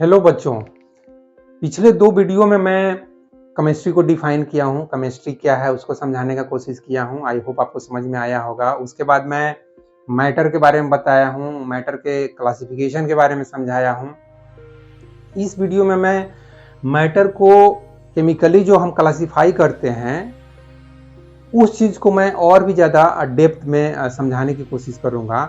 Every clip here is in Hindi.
हेलो बच्चों, पिछले 2 वीडियो में मैं केमिस्ट्री को डिफाइन किया हूँ। केमिस्ट्री क्या है उसको समझाने का कोशिश किया हूँ। आई होप आपको समझ में आया होगा। उसके बाद मैं मैटर के बारे में बताया हूँ, मैटर के क्लासिफिकेशन के बारे में समझाया हूँ। इस वीडियो में मैं मैटर को केमिकली जो हम क्लासिफाई करते हैं उस चीज़ को मैं और भी ज़्यादा डेप्थ में समझाने की कोशिश करूँगा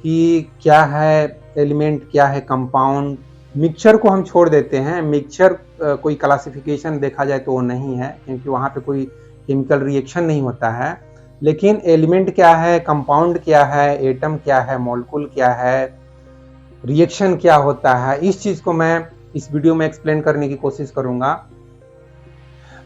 कि क्या है एलिमेंट, क्या है कंपाउंड। मिक्सचर को हम छोड़ देते हैं। मिक्सचर कोई क्लासिफिकेशन देखा जाए तो वो नहीं है, क्योंकि वहाँ पे कोई केमिकल रिएक्शन नहीं होता है। लेकिन एलिमेंट क्या है, कंपाउंड क्या है, एटम क्या है, मॉलिक्यूल क्या है, रिएक्शन क्या होता है, इस चीज़ को मैं इस वीडियो में एक्सप्लेन करने की कोशिश करूँगा।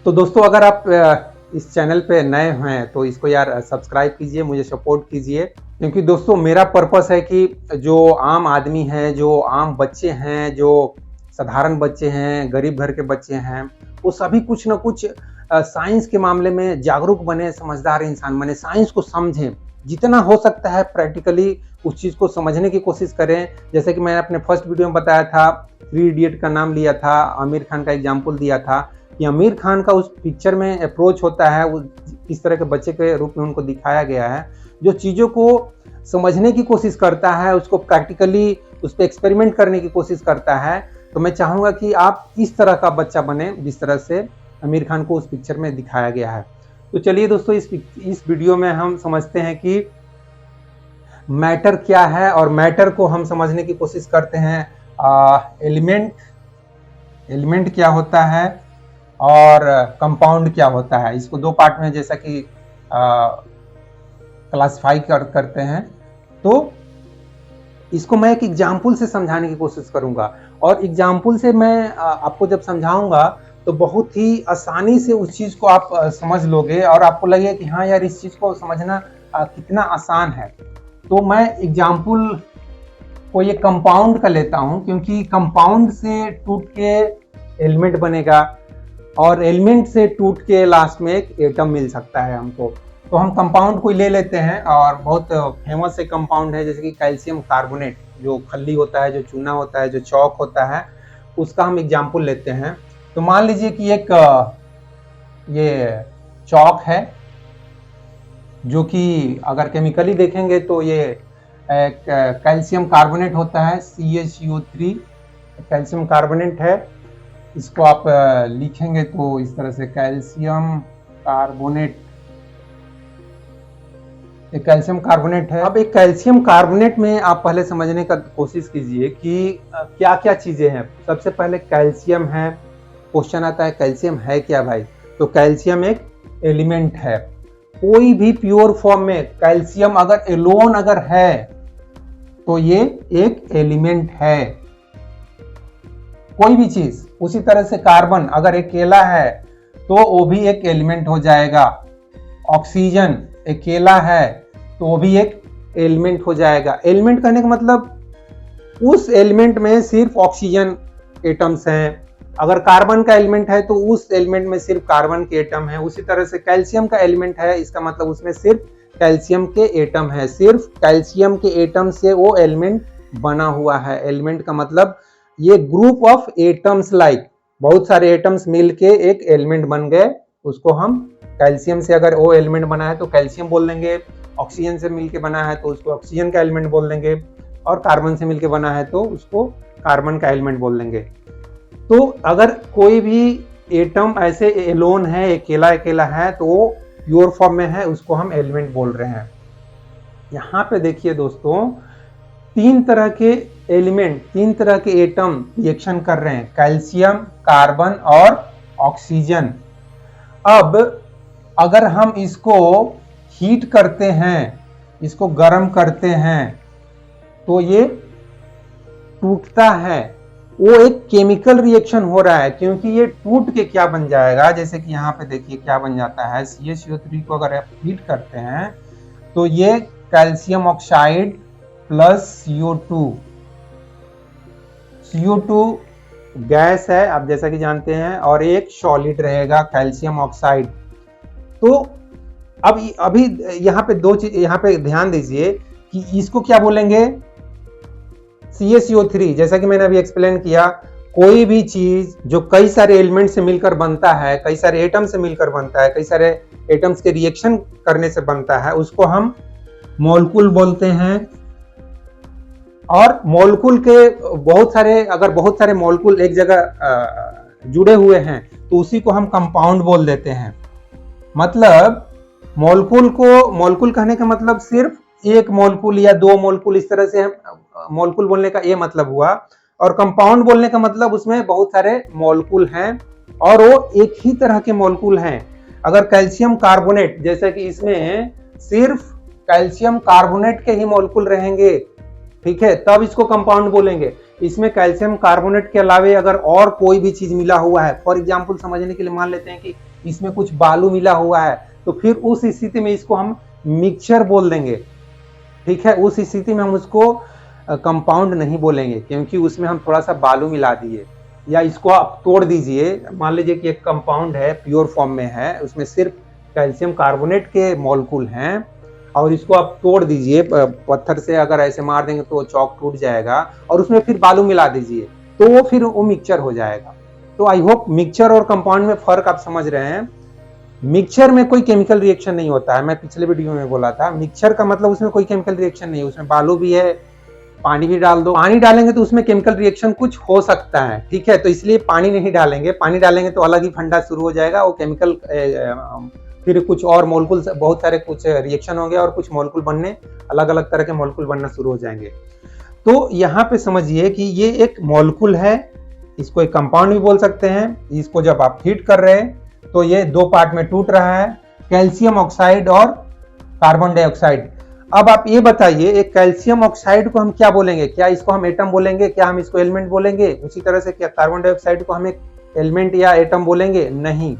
तो दोस्तों, अगर आप इस चैनल पे नए हैं तो इसको यार सब्सक्राइब कीजिए, मुझे सपोर्ट कीजिए। क्योंकि दोस्तों मेरा पर्पस है कि जो आम आदमी हैं, जो आम बच्चे हैं, जो साधारण बच्चे हैं, गरीब घर के बच्चे हैं, वो सभी कुछ ना कुछ साइंस के मामले में जागरूक बने, समझदार इंसान बने, साइंस को समझें। जितना हो सकता है प्रैक्टिकली उस चीज़ को समझने की कोशिश करें। जैसे कि मैंने अपने फर्स्ट वीडियो में बताया था, 3 इडियट का नाम लिया था, आमिर खान का एग्जाम्पल दिया था कि आमिर खान का उस पिक्चर में अप्रोच होता है, वो किस तरह के बच्चे के रूप में उनको दिखाया गया है। जो चीज़ों को समझने की कोशिश करता है, उसको प्रैक्टिकली उस पर एक्सपेरिमेंट करने की कोशिश करता है। तो मैं चाहूँगा कि आप इस तरह का बच्चा बने जिस तरह से आमिर खान को उस पिक्चर में दिखाया गया है। तो चलिए दोस्तों, इस वीडियो में हम समझते हैं कि मैटर क्या है, और मैटर को हम समझने की कोशिश करते हैं। एलिमेंट क्या होता है और कंपाउंड क्या होता है। इसको 2 पार्ट में जैसा कि क्लासिफाई करते हैं। तो इसको मैं एक एग्जाम्पल से समझाने की कोशिश करूंगा, और एग्जाम्पल से मैं आपको जब समझाऊंगा तो बहुत ही आसानी से उस चीज़ को आप समझ लोगे, और आपको लगेगा कि हाँ यार, इस चीज़ को समझना कितना आसान है। तो मैं एग्जाम्पल को ये कंपाउंड का लेता हूँ, क्योंकि कंपाउंड से टूट के एलिमेंट बनेगा, और एलिमेंट से टूट के लास्ट में एक एटम मिल सकता है हमको। तो हम कंपाउंड को ले लेते हैं, और बहुत फेमस एक कंपाउंड है जैसे कि कैल्शियम कार्बोनेट, जो खल्ली होता है, जो चूना होता है, जो चौक होता है, उसका हम एग्जाम्पल लेते हैं। तो मान लीजिए कि एक ये चौक है, जो कि अगर केमिकली देखेंगे तो ये एक कैल्शियम कार्बोनेट होता है, CaCO3 कैल्शियम कार्बोनेट है। इसको आप लिखेंगे तो इस तरह से कैल्शियम कार्बोनेट, एक कैल्शियम कार्बोनेट है। अब एक कैल्शियम कार्बोनेट में आप पहले समझने का कोशिश कीजिए कि क्या क्या चीजें हैं। सबसे पहले कैल्शियम है। क्वेश्चन आता है कैल्शियम है क्या भाई? तो कैल्शियम एक एलिमेंट है। कोई भी प्योर फॉर्म में कैल्शियम अगर एलोन अगर है तो ये एक एलिमेंट है, कोई भी चीज। उसी तरह से कार्बन अगर अकेला है तो वो भी एक एलिमेंट हो जाएगा। ऑक्सीजन अकेला है तो वो भी एक एलिमेंट हो जाएगा। एलिमेंट कहने का मतलब उस एलिमेंट में सिर्फ ऑक्सीजन एटम्स हैं। अगर कार्बन का एलिमेंट है तो उस एलिमेंट में सिर्फ कार्बन के एटम है। उसी तरह से कैल्शियम का एलिमेंट है, इसका मतलब उसमें सिर्फ कैल्शियम के एटम है। सिर्फ कैल्शियम के एटम से वो एलिमेंट बना हुआ है। एलिमेंट का मतलब ये ग्रुप ऑफ एटम्स, लाइक बहुत सारे एटम्स मिलके एक एलिमेंट बन गए, उसको हम कैल्शियम से अगर वो एलिमेंट बना है तो कैल्शियम बोल देंगे। ऑक्सीजन से मिलके बना है तो उसको ऑक्सीजन का एलिमेंट बोल देंगे, और कार्बन से मिलके बना है तो उसको कार्बन का एलिमेंट बोल देंगे। तो अगर कोई भी एटम ऐसे एलोन है, अकेला अकेला है, तो वो प्योर फॉर्म में है, उसको हम एलिमेंट बोल रहे हैं। यहाँ पे देखिए दोस्तों, 3 तरह के एलिमेंट, 3 तरह के एटम रिएक्शन कर रहे हैं, कैल्शियम, कार्बन और ऑक्सीजन। अब अगर हम इसको हीट करते हैं, इसको गर्म करते हैं, तो ये टूटता है। वो एक केमिकल रिएक्शन हो रहा है, क्योंकि ये टूट के क्या बन जाएगा, जैसे कि यहाँ पे देखिए क्या बन जाता है। CaCO3 को अगर आप हीट करते हैं तो ये calcium oxide plus CO2 gas है, आप जैसा कि जानते हैं, और एक सॉलिड रहेगा कैल्शियम ऑक्साइड। तो अब अभी यहाँ पे 2 चीज यहाँ पे ध्यान दीजिए कि इसको क्या बोलेंगे, CaCO3, जैसा कि मैंने अभी एक्सप्लेन किया। कोई भी चीज जो कई सारे एलिमेंट से मिलकर बनता है, कई सारे एटम से मिलकर बनता है, कई सारे एटम्स के रिएक्शन करने से बनता है, उसको हम मॉलिक्यूल बोलते हैं। और मॉलिक्यूल के बहुत सारे मॉलिक्यूल एक जगह जुड़े हुए हैं तो उसी को हम कंपाउंड बोल देते हैं। मतलब मॉलिक्यूल कहने का मतलब सिर्फ एक मॉलिक्यूल या दो मॉलिक्यूल, इस तरह से मॉलिक्यूल बोलने का ये मतलब हुआ। और कंपाउंड बोलने का मतलब उसमें बहुत सारे मॉलिक्यूल हैं और वो एक ही तरह के मॉलिक्यूल हैं। अगर कैल्शियम कार्बोनेट, जैसे कि इसमें सिर्फ कैल्शियम कार्बोनेट के ही मॉलिक्यूल रहेंगे, ठीक है, तब इसको कंपाउंड बोलेंगे। इसमें कैल्शियम कार्बोनेट के अलावे अगर और कोई भी चीज मिला हुआ है, फॉर एग्जांपल समझने के लिए मान लेते हैं कि इसमें कुछ बालू मिला हुआ है, तो फिर उस स्थिति में इसको हम मिक्सचर बोल देंगे, ठीक है। उस स्थिति में हम उसको कंपाउंड नहीं बोलेंगे, क्योंकि उसमें हम थोड़ा सा बालू मिला दिए। या इसको आप तोड़ दीजिए, मान लीजिए कि एक कंपाउंड है, प्योर फॉर्म में है, उसमें सिर्फ कैल्शियम कार्बोनेट के मॉलिक्यूल हैं, और इसको आप तोड़ दीजिए, पत्थर से अगर ऐसे मार देंगे तो चौक टूट जाएगा, और उसमें फिर बालू मिला दीजिए तो वो फिर वो मिक्सचर हो जाएगा। तो आई होप मिक्सचर और कंपाउंड में फर्क आप समझ रहे हैं। मिक्सचर में कोई केमिकल रिएक्शन नहीं होता है, मैं पिछले वीडियो में बोला था। मिक्सचर का मतलब उसमें कोई केमिकल रिएक्शन नहीं है, उसमें बालू भी है, पानी भी डाल दो। पानी डालेंगे तो उसमें केमिकल रिएक्शन कुछ हो सकता है, ठीक है, तो इसलिए पानी नहीं डालेंगे। पानी डालेंगे तो अलग ही फंडा शुरू हो जाएगा, वो केमिकल फिर कुछ और मॉलिक्यूल, बहुत सारे कुछ रिएक्शन होंगे और कुछ मॉलिक्यूल बनने, अलग अलग तरह के मॉलिक्यूल बनना शुरू हो जाएंगे। तो यहाँ पे समझिए कि ये एक मॉलिक्यूल है, इसको एक कंपाउंड भी बोल सकते हैं। इसको जब आप हीट कर रहे हैं तो ये दो पार्ट में टूट रहा है, कैल्शियम ऑक्साइड और कार्बन डाइऑक्साइड। अब आप ये बताइए, एक कैल्शियम ऑक्साइड को हम क्या बोलेंगे? क्या इसको हम एटम बोलेंगे? क्या हम इसको एलिमेंट बोलेंगे? उसी तरह से क्या कार्बन डाइऑक्साइड को हम एक एलिमेंट या एटम बोलेंगे? नहीं।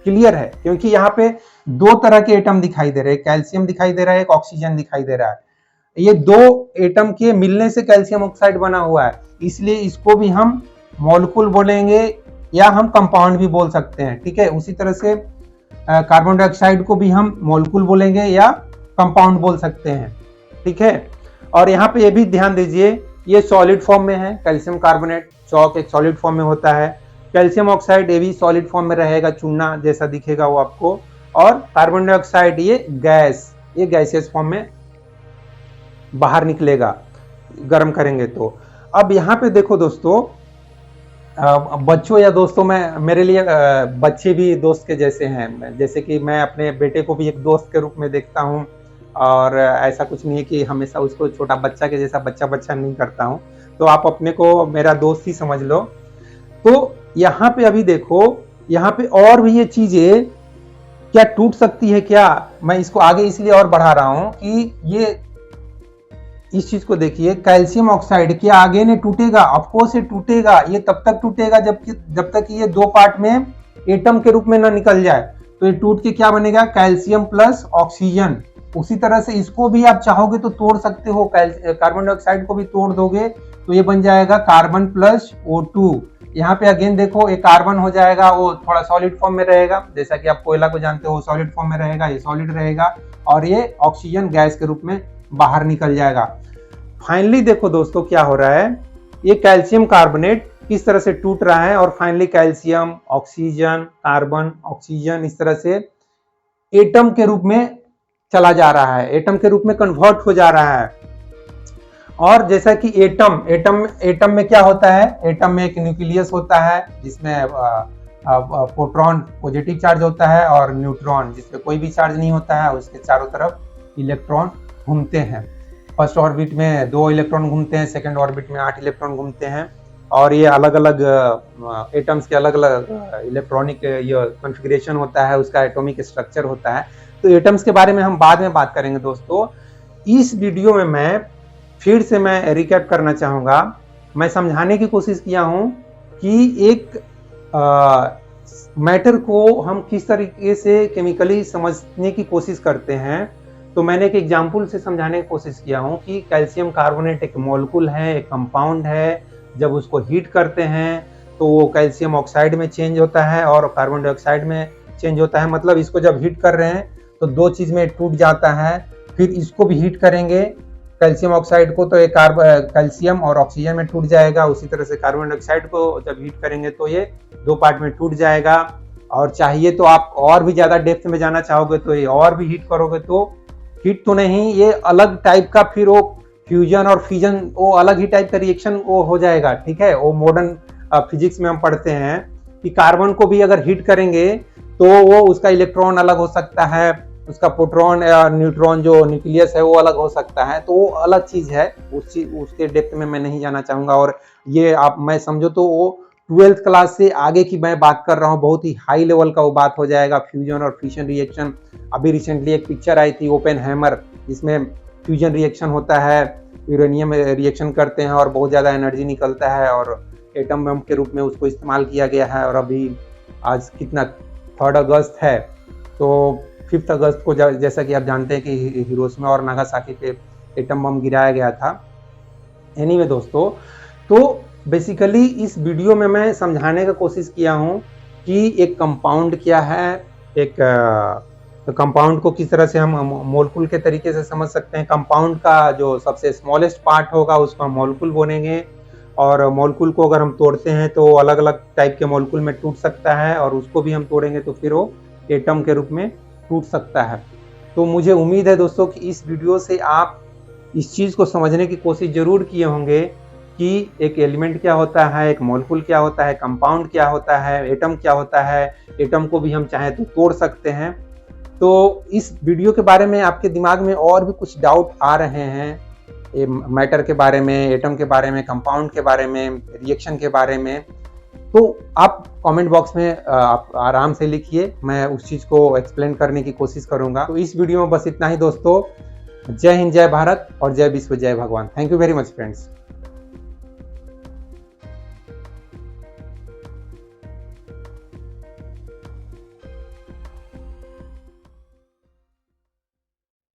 क्लियर है, क्योंकि यहाँ पे दो तरह के एटम दिखाई दे रहे हैं, कैल्शियम दिखाई दे रहा है, एक ऑक्सीजन दिखाई दे रहा है। ये दो एटम के मिलने से कैल्शियम ऑक्साइड बना हुआ है, इसलिए इसको भी हम मॉलिक्यूल बोलेंगे या हम कंपाउंड भी बोल सकते हैं, ठीक है। उसी तरह से कार्बन डाइऑक्साइड को भी हम मॉलिक्यूल बोलेंगे या कंपाउंड बोल सकते हैं, ठीक है। और यहाँ पे ये भी ध्यान दीजिए, ये सॉलिड फॉर्म में है, कैल्शियम कार्बोनेट चौक एक सॉलिड फॉर्म में होता है, कैल्शियम ऑक्साइड ये भी सॉलिड फॉर्म में रहेगा, चूना जैसा दिखेगा वो आपको। और कार्बन डाइऑक्साइड ये गैसियस फॉर्म में बाहर निकलेगा गर्म करेंगे तो। अब यहाँ पे देखो दोस्तों, बच्चों या दोस्तों, मेरे लिए बच्चे भी दोस्त के जैसे हैं। जैसे कि मैं अपने बेटे को भी एक दोस्त के रूप में देखता हूँ, और ऐसा कुछ नहीं है कि हमेशा उसको छोटा बच्चा के जैसा बच्चा नहीं करता हूँ। तो आप अपने को मेरा दोस्त ही समझ लो। तो यहाँ पे अभी देखो, यहाँ पे और भी ये चीजें क्या टूट सकती है क्या? मैं इसको आगे इसलिए और बढ़ा रहा हूँ कि ये इस चीज को देखिए, कैल्शियम ऑक्साइड क्या आगे ने टूटेगा? ऑफकोर्स ये टूटेगा। ये तब तक टूटेगा जब तक ये दो पार्ट में एटम के रूप में ना निकल जाए। तो ये टूट के क्या बनेगा? Calcium plus oxygen. उसी तरह से इसको भी आप चाहोगे तो तोड़ सकते हो, कार्बन डाइऑक्साइड को भी तोड़ दोगे तो ये बन जाएगा कार्बन प्लस O2। यहाँ पे अगेन देखो, एक कार्बन हो जाएगा, वो थोड़ा सॉलिड फॉर्म में रहेगा, जैसा कि आप कोयला को जानते हो सॉलिड फॉर्म में रहेगा, ये सॉलिड रहेगा, और ये ऑक्सीजन गैस के रूप में बाहर निकल जाएगा। फाइनली देखो दोस्तों क्या हो रहा है, ये कैल्शियम कार्बोनेट किस तरह से टूट रहा है, और finally calcium, oxygen, carbon, oxygen इस तरह से एटम के रूप में चला जा रहा है, एटम के रूप में कन्वर्ट हो जा रहा है। और जैसा कि एटम में क्या होता है? एटम में एक न्यूक्लियस होता है जिसमें प्रोटॉन पॉजिटिव चार्ज होता है, और न्यूट्रॉन जिसमें कोई भी चार्ज नहीं होता है, उसके चारों तरफ इलेक्ट्रॉन घूमते हैं। फर्स्ट ऑर्बिट में 2 इलेक्ट्रॉन घूमते हैं, सेकंड ऑर्बिट में 8 इलेक्ट्रॉन घूमते हैं, और ये अलग अलग एटम्स के अलग अलग इलेक्ट्रॉनिक ये कॉन्फ़िगरेशन होता है, उसका एटॉमिक स्ट्रक्चर होता है। तो एटम्स के बारे में हम बाद में बात करेंगे दोस्तों। इस वीडियो में मैं फिर से रिकैप करना चाहूँगा, मैं समझाने की कोशिश किया हूँ कि एक मैटर को हम किस तरीके से केमिकली समझने की कोशिश करते हैं। तो मैंने एक एग्जाम्पल से समझाने की कोशिश किया हूँ कि कैल्शियम कार्बोनेट एक मॉलिक्यूल है, एक कंपाउंड है। जब उसको हीट करते हैं तो वो कैल्शियम ऑक्साइड में चेंज होता है और कार्बन डाइऑक्साइड में चेंज होता है। मतलब इसको जब हीट कर रहे हैं तो दो चीज में टूट जाता है, फिर इसको भी हीट करेंगे कैल्शियम ऑक्साइड को तो ये कैल्शियम और ऑक्सीजन में टूट जाएगा, उसी तरह से कार्बन डाइऑक्साइड को जब हीट करेंगे तो ये 2 पार्ट में टूट जाएगा। और चाहिए तो आप और भी ज़्यादा डेप्थ में जाना चाहोगे तो ये और भी हीट करोगे तो हीट तो नहीं, ये अलग टाइप का फिर वो फ्यूजन और फिजन, वो अलग ही टाइप का रिएक्शन वो हो जाएगा। ठीक है, वो मॉडर्न फिजिक्स में हम पढ़ते हैं कि कार्बन को भी अगर हीट करेंगे तो वो उसका इलेक्ट्रॉन अलग हो सकता है, उसका प्रोटॉन या न्यूट्रॉन जो न्यूक्लियस है वो अलग हो सकता है, तो वो अलग चीज है। उसके डेप्थ में मैं नहीं जाना चाहूंगा। और ये आप मैं समझो तो वो 12th क्लास से आगे की मैं बात कर रहा हूँ, बहुत ही हाई लेवल का वो बात हो जाएगा, फ्यूजन और फिशन रिएक्शन। अभी रिसेंटली एक पिक्चर आई थी ओपेनहाइमर, जिसमें फ्यूजन रिएक्शन होता है, यूरेनियम रिएक्शन करते हैं और बहुत ज़्यादा एनर्जी निकलता है और एटम बम के रूप में उसको इस्तेमाल किया गया है। और अभी आज कितना 3 अगस्त है, तो 5 अगस्त को जैसा कि आप जानते हैं कि हिरोशिमा और नागासाकी पे एटम बम गिराया गया था। एनीवे दोस्तों, तो बेसिकली इस वीडियो में मैं समझाने का कोशिश किया हूँ कि एक कंपाउंड क्या है, एक कंपाउंड को किस तरह से हम मोलकुल के तरीके से समझ सकते हैं। कंपाउंड का जो सबसे स्मॉलेस्ट पार्ट होगा उसको हम मोलकुल बोलेंगे, और मोलकुल को अगर हम तोड़ते हैं तो अलग अलग टाइप के मोलकुल में टूट सकता है, और उसको भी हम तोड़ेंगे तो फिर वो एटम के रूप में टूट सकता है। तो मुझे उम्मीद है दोस्तों कि इस वीडियो से आप इस चीज़ को समझने की कोशिश जरूर किए होंगे कि एक एलिमेंट क्या होता है, एक मॉलिक्यूल क्या होता है, कंपाउंड क्या होता है, एटम क्या होता है। एटम को भी हम चाहें तो तोड़ सकते हैं। तो इस वीडियो के बारे में आपके दिमाग में और भी कुछ डाउट आ रहे हैं मैटर के बारे में, एटम के बारे में, कंपाउंड के बारे में, रिएक्शन के बारे में, तो आप कमेंट बॉक्स में आप आराम से लिखिए, मैं उस चीज़ को एक्सप्लेन करने की कोशिश करूंगा। तो इस वीडियो में बस इतना ही दोस्तों। जय हिंद, जय भारत और जय विश्व, जय भगवान। Thank you very much friends.